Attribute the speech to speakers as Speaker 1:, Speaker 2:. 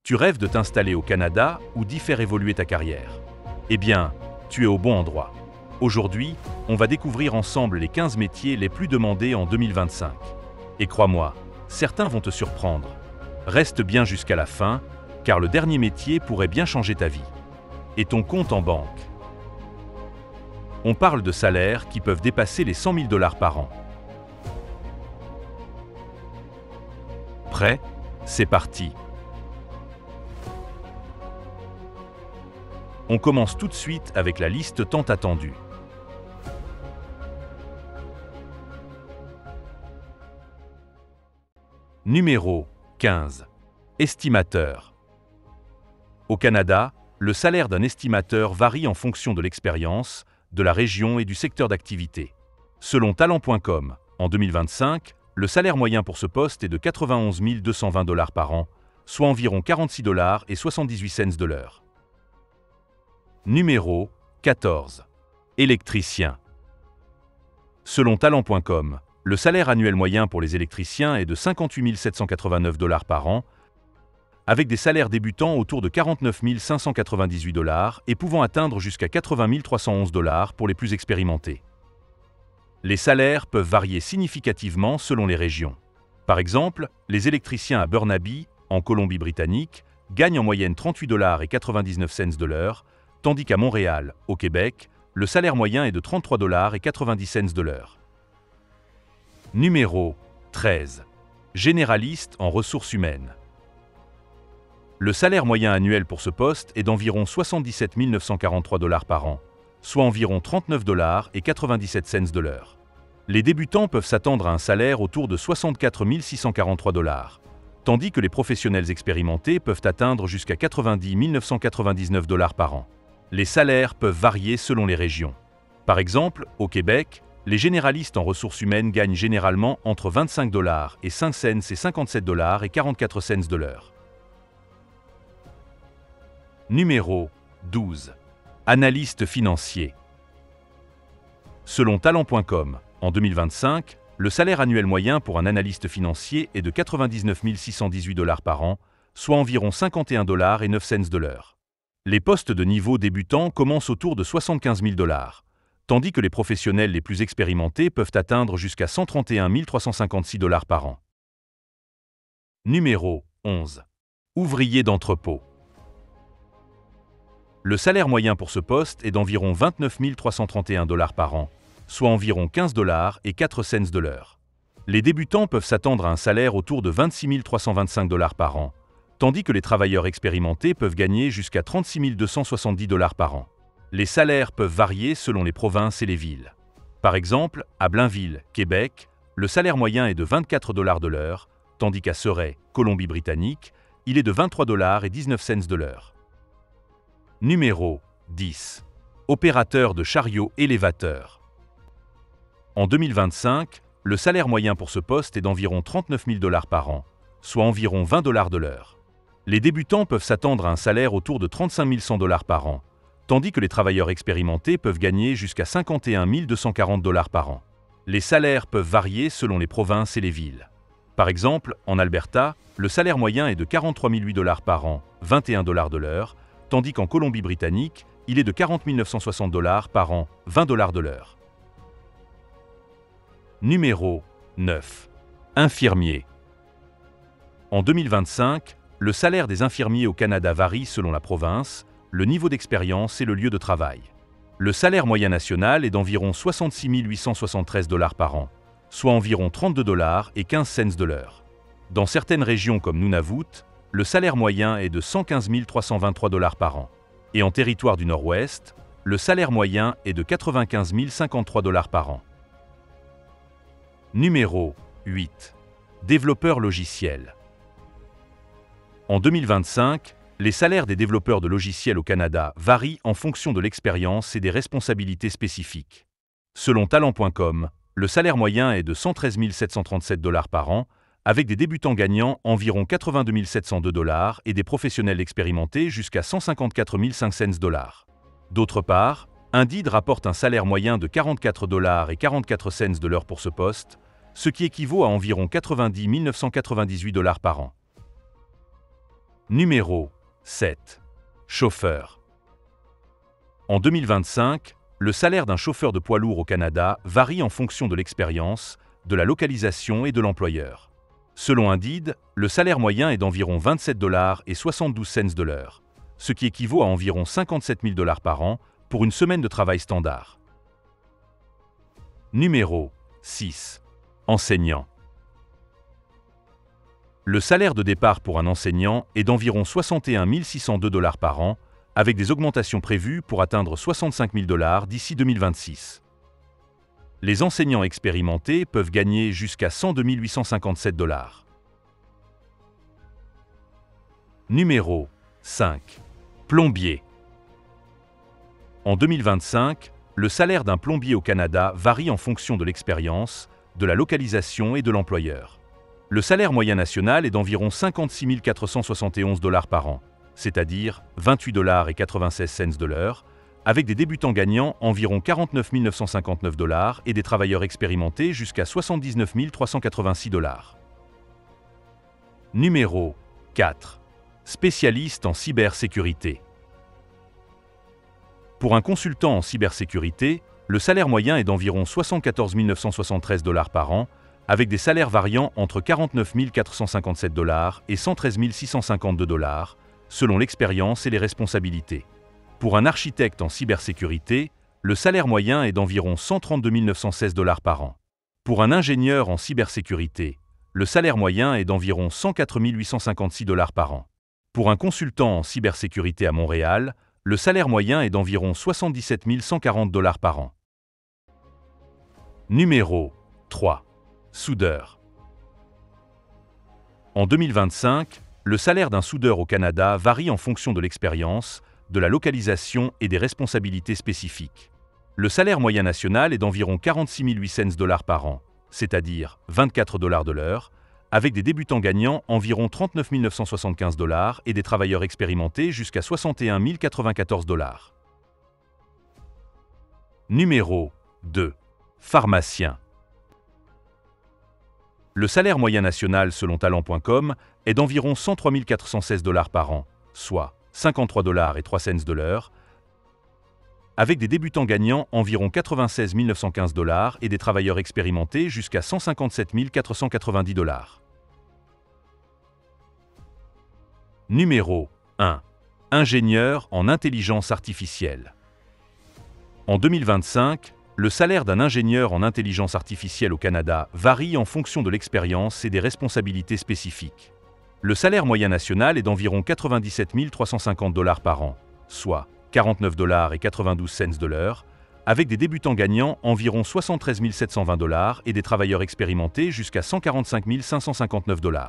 Speaker 1: Tu rêves de t'installer au Canada ou d'y faire évoluer ta carrière? Eh bien, tu es au bon endroit. Aujourd'hui, on va découvrir ensemble les 15 métiers les plus demandés en 2025. Et crois-moi, certains vont te surprendre. Reste bien jusqu'à la fin, car le dernier métier pourrait bien changer ta vie. Et ton compte en banque. On parle de salaires qui peuvent dépasser les 100 000 $ par an. Prêt? C'est parti! On commence tout de suite avec la liste tant attendue. Numéro 15. Estimateur. Au Canada, le salaire d'un estimateur varie en fonction de l'expérience, de la région et du secteur d'activité. Selon Talent.com, en 2025, le salaire moyen pour ce poste est de 91 220 $ par an, soit environ 46,78 $ de l'heure. Numéro 14. Électricien. Selon Talent.com, le salaire annuel moyen pour les électriciens est de 58 789 $ par an, avec des salaires débutants autour de 49 598 $ et pouvant atteindre jusqu'à 80 311 $ pour les plus expérimentés. Les salaires peuvent varier significativement selon les régions. Par exemple, les électriciens à Burnaby, en Colombie-Britannique, gagnent en moyenne 38,99 $ de l'heure, tandis qu'à Montréal, au Québec, le salaire moyen est de 33,90 $ de l'heure. Numéro 13. Généraliste en ressources humaines. Le salaire moyen annuel pour ce poste est d'environ 77 943 $ par an, soit environ 39,97 $ de l'heure. Les débutants peuvent s'attendre à un salaire autour de 64 643 $, tandis que les professionnels expérimentés peuvent atteindre jusqu'à 90 999 $ par an. Les salaires peuvent varier selon les régions. Par exemple, au Québec, les généralistes en ressources humaines gagnent généralement entre 25 $ et 5 cents et 57 $ et 44 cents de l'heure. Numéro 12. Analyste financier. Selon Talent.com, en 2025, le salaire annuel moyen pour un analyste financier est de 99 618 $ par an, soit environ 51,09 $ de l'heure. Les postes de niveau débutant commencent autour de 75 000 $, tandis que les professionnels les plus expérimentés peuvent atteindre jusqu'à 131 356 $ par an. Numéro 11. Ouvrier d'entrepôt. Le salaire moyen pour ce poste est d'environ 29 331 $ par an, soit environ 15 $ et 4 cents de l'heure. Les débutants peuvent s'attendre à un salaire autour de 26 325 $ par an, tandis que les travailleurs expérimentés peuvent gagner jusqu'à 36 270 $ par an. Les salaires peuvent varier selon les provinces et les villes. Par exemple, à Blainville, Québec, le salaire moyen est de 24 $ de l'heure, tandis qu'à Surrey, Colombie-Britannique, il est de 23 et 19 cents de l'heure. Numéro 10. Opérateur de chariot élévateur. En 2025, le salaire moyen pour ce poste est d'environ 39 000 $ par an, soit environ 20 $ de l'heure. Les débutants peuvent s'attendre à un salaire autour de 35 100 $ par an, tandis que les travailleurs expérimentés peuvent gagner jusqu'à 51 240 $ par an. Les salaires peuvent varier selon les provinces et les villes. Par exemple, en Alberta, le salaire moyen est de 43 008 $ par an, 21 $ de l'heure, tandis qu'en Colombie-Britannique, il est de 40 960 $ par an, 20 $ de l'heure. Numéro 9. Infirmier. En 2025, le salaire des infirmiers au Canada varie selon la province, le niveau d'expérience et le lieu de travail. Le salaire moyen national est d'environ 66 873 $ par an, soit environ 32 $ et 15 cents de l'heure. Dans certaines régions comme Nunavut, le salaire moyen est de 115 323 $ par an. Et en territoire du Nord-Ouest, le salaire moyen est de 95 053 $ par an. Numéro 8. Développeur logiciel. En 2025, les salaires des développeurs de logiciels au Canada varient en fonction de l'expérience et des responsabilités spécifiques. Selon Talent.com, le salaire moyen est de 113 737 $ par an, avec des débutants gagnant environ 82 702 $ et des professionnels expérimentés jusqu'à 154 500 $. D'autre part, Indeed rapporte un salaire moyen de 44 $ et 44 cents de l'heure pour ce poste, ce qui équivaut à environ 90 998 $ par an. Numéro 7. Chauffeur. En 2025, le salaire d'un chauffeur de poids lourd au Canada varie en fonction de l'expérience, de la localisation et de l'employeur. Selon Indeed, le salaire moyen est d'environ 27,72 $ de l'heure, ce qui équivaut à environ 57 000 $ par an pour une semaine de travail standard. Numéro 6. Enseignant. Le salaire de départ pour un enseignant est d'environ 61 602 $ par an, avec des augmentations prévues pour atteindre 65 000 $ d'ici 2026. Les enseignants expérimentés peuvent gagner jusqu'à 102 857 $. Numéro 5. Plombier. En 2025, le salaire d'un plombier au Canada varie en fonction de l'expérience, de la localisation et de l'employeur. Le salaire moyen national est d'environ 56 471 $ par an, c'est-à-dire 28,96 $ de l'heure, avec des débutants gagnant environ 49 959 $ et des travailleurs expérimentés jusqu'à 79 386 $. Numéro 4. Spécialiste en cybersécurité. Pour un consultant en cybersécurité, le salaire moyen est d'environ 74 973 $ par an, avec des salaires variant entre 49 457 $ et 113 652 $, selon l'expérience et les responsabilités. Pour un architecte en cybersécurité, le salaire moyen est d'environ 132 916 $ par an. Pour un ingénieur en cybersécurité, le salaire moyen est d'environ 104 856 $ par an. Pour un consultant en cybersécurité à Montréal, le salaire moyen est d'environ 77 140 $ par an. Numéro 3. Soudeur. En 2025, le salaire d'un soudeur au Canada varie en fonction de l'expérience, de la localisation et des responsabilités spécifiques. Le salaire moyen national est d'environ 46 800 $ par an, c'est-à-dire 24 $ de l'heure, avec des débutants gagnant environ 39 975 $ et des travailleurs expérimentés jusqu'à 61 094 $. Numéro 2. Pharmacien. Le salaire moyen national selon talent.com est d'environ 103 416 $ par an, soit 53,03 $ de l'heure, avec des débutants gagnant environ 96 915 $ et des travailleurs expérimentés jusqu'à 157 490 $. Numéro 1. Ingénieur en intelligence artificielle. En 2025, le salaire d'un ingénieur en intelligence artificielle au Canada varie en fonction de l'expérience et des responsabilités spécifiques. Le salaire moyen national est d'environ 97 350 $ par an, soit 49,92 $ de l'heure, avec des débutants gagnant environ 73 720 $ et des travailleurs expérimentés jusqu'à 145 559 $.